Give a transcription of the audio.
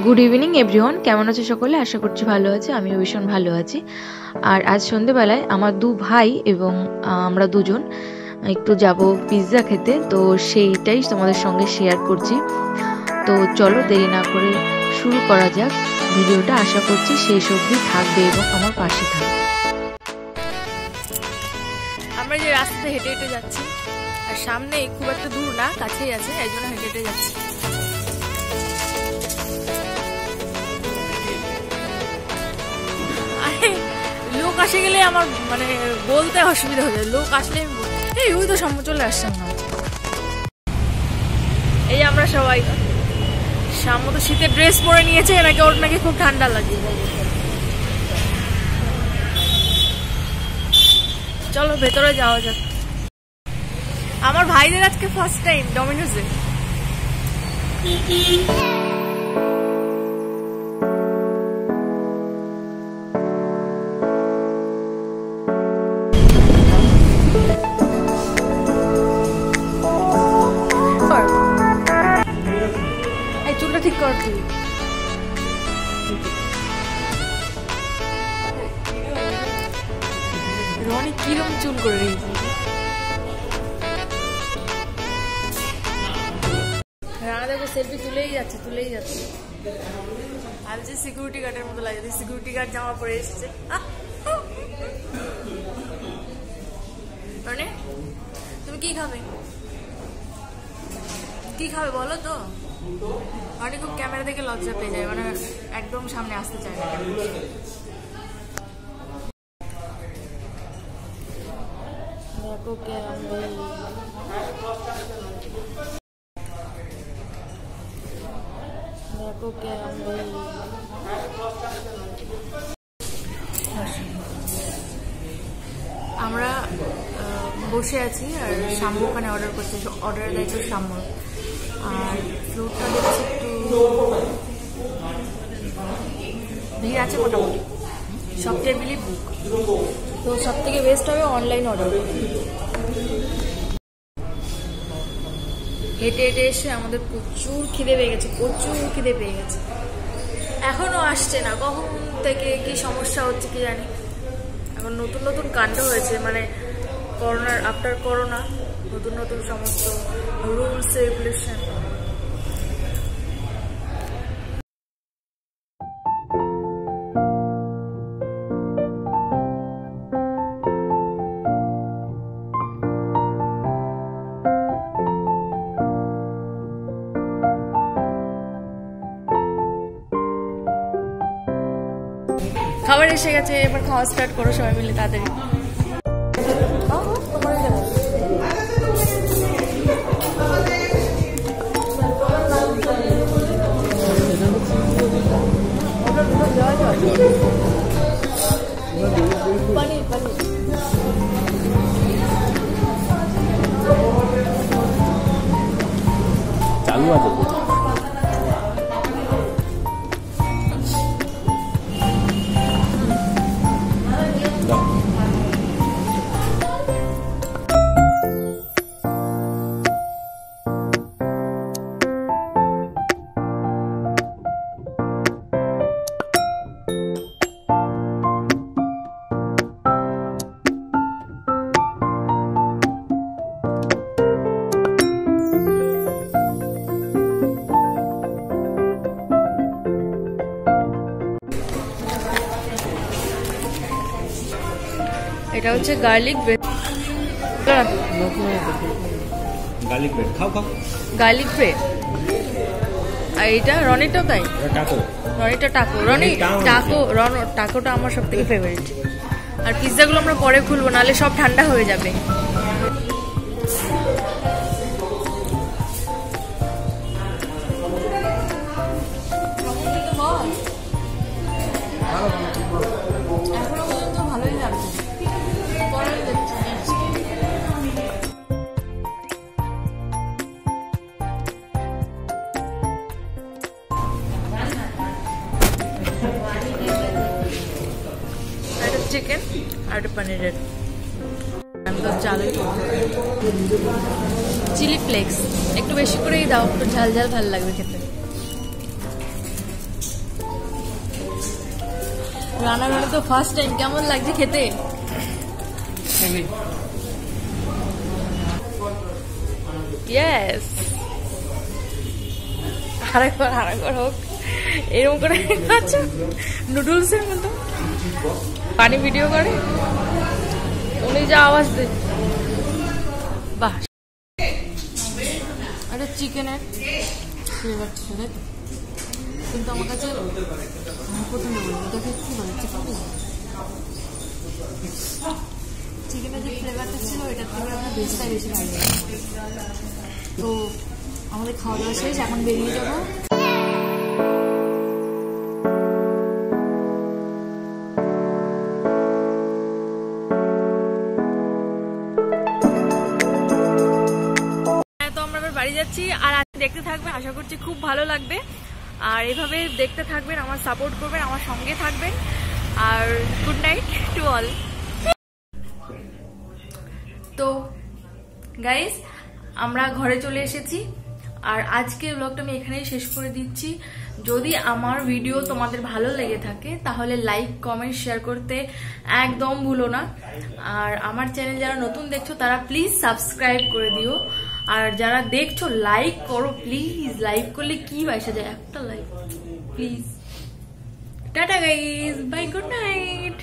Good evening everyone, কেমন আছে সকলে? আশা করছি ভালো আছে, আমিও ভীষণ ভালো আছি। আর আজ সন্ধেবেলায় আমার দু ভাই এবং আমরা দুজন একটু যাব পিৎজা খেতে, তো সেইটাই তোমাদের সঙ্গে শেয়ার করছি। তো চলো দেরি না করে শুরু করা যাক ভিডিওটা। আশা করছি শেষ অবধি থাকবে এবং আমার পাশে থাকবে। আমরা যে রাস্তাতে হেঁটে হেঁটে যাচ্ছি, আর সামনে খুব একটা দূর না, কাছেই আছে, এই জন্য হেঁটে হেঁটে যাচ্ছি। লোক আসে গেলে আমার মানে বলতে অসুবিধা হয়ে যায়, লোক আসলে এই ওই তো সামনে চলে আসছে মনে হচ্ছে। এই আমরা সবাই সামনে তো শীতের ড্রেস পরে নিয়েছে, নাকি ওর নাকি খুব ঠান্ডা লাগে। চলো ভেতরে যাওয়া যাক। আমার ভাইদের আজকে ফার্স্ট টাইম ডমিনোজে। এই চুলটা ঠিক কর তুই। রনি কিরম চুল করে রেখেছে। রানা দেখো সেলফি তুলেই যাচ্ছে। আর যে সিকিউরিটি গার্ডের মতো লাগে, সিকিউরিটি গার্ড জামা পরে এসেছে। রনি তুমি কি খাবে বলো তো? রনি খুব ক্যামেরা দেখে লজ্জা পেয়ে যায়, মানে একদম সামনে আসতে চায় না। আমরা বসে আছি আর শাম্য ওখানে অর্ডার করছে, অর্ডার দিয়েছে শাম্য। আর ফ্লোরটা দেখছি একটু ভিড় আছে, মোটামুটি সব টেবিলই বুক। তো সব থেকে বেস্ট হবে অনলাইন অর্ডার। হেঁটে হেঁটে এসে আমাদের প্রচুর খিদে পেয়ে গেছে। এখনো আসছে না, কখন থেকে কি সমস্যা হচ্ছে কি জানি। এখন নতুন কাণ্ড হয়েছে, মানে করোনার আফটার করোনা নতুন সমস্ত রুলস রেগুলেশন। খাবার এসে গেছে, এবার খাওয়া স্টার্ট করো সবাই মিলে তাড়াতাড়ি। চালু আছে। এটা হচ্ছে গার্লিক ব্রেড। Garlic bread. আর এটা রনিটা তাই, রনিটা টাকো। টাকোটা আমার সব থেকে ফেভারিট। আর পিৎজাগুলো আমরা পরে খুলবো, নাহলে সব ঠান্ডা হয়ে যাবে। ভালোই লাগছে। চিকেন আর পনিরের চিলি ফ্লেক্স একটু বেশি করেই দাও, একটু ঝাল ঝাল ভালো লাগবে খেতে। রান্নাঘরে তো ফার্স্ট টাইম, কেমন লাগছে খেতে? ইয়েস, আরেকবার হোক এরকম করে খাচ্ছ নুডলসের মতো। পানি ভিডিও করে উনি যা আওয়াজ দেয়। বাহ, এটা চিকেনের ফ্লেভার ছিল, কিন্তু আমার কাছে প্রথমে বলি ওটাকে কি বলে, চিকেনের যে ফ্লেভারটা ছিল এটার থেকে আমার বেশটা বেশি ভালো লাগে। তো আমাদের খাওয়া দাওয়া শেষ, এখন বেরিয়ে যাবো। তো আমরা এবার বাড়ি যাচ্ছি, আর দেখতে থাকবেন, আশা করছি খুব ভালো লাগবে। আর এভাবে দেখতে থাকবেন, আমার সাপোর্ট করবেন, আমার সঙ্গে থাকবেন। আর গুড নাইট টু অল। তো গাইস, আমরা ঘরে চলে এসেছি, আর আজকের ব্লগটা আমি এখানেই শেষ করে দিচ্ছি। যদি আমার ভিডিও তোমাদের ভালো লেগে থাকে তাহলে লাইক, কমেন্ট, শেয়ার করতে একদম ভুলো না। আর আমার চ্যানেল যারা নতুন দেখছো তারা প্লিজ সাবস্ক্রাইব করে দিও। আর যারা দেখছো লাইক করো প্লিজ, লাইক করলে কি আসা যায়, একটা like please. Tata guys, bye, good night.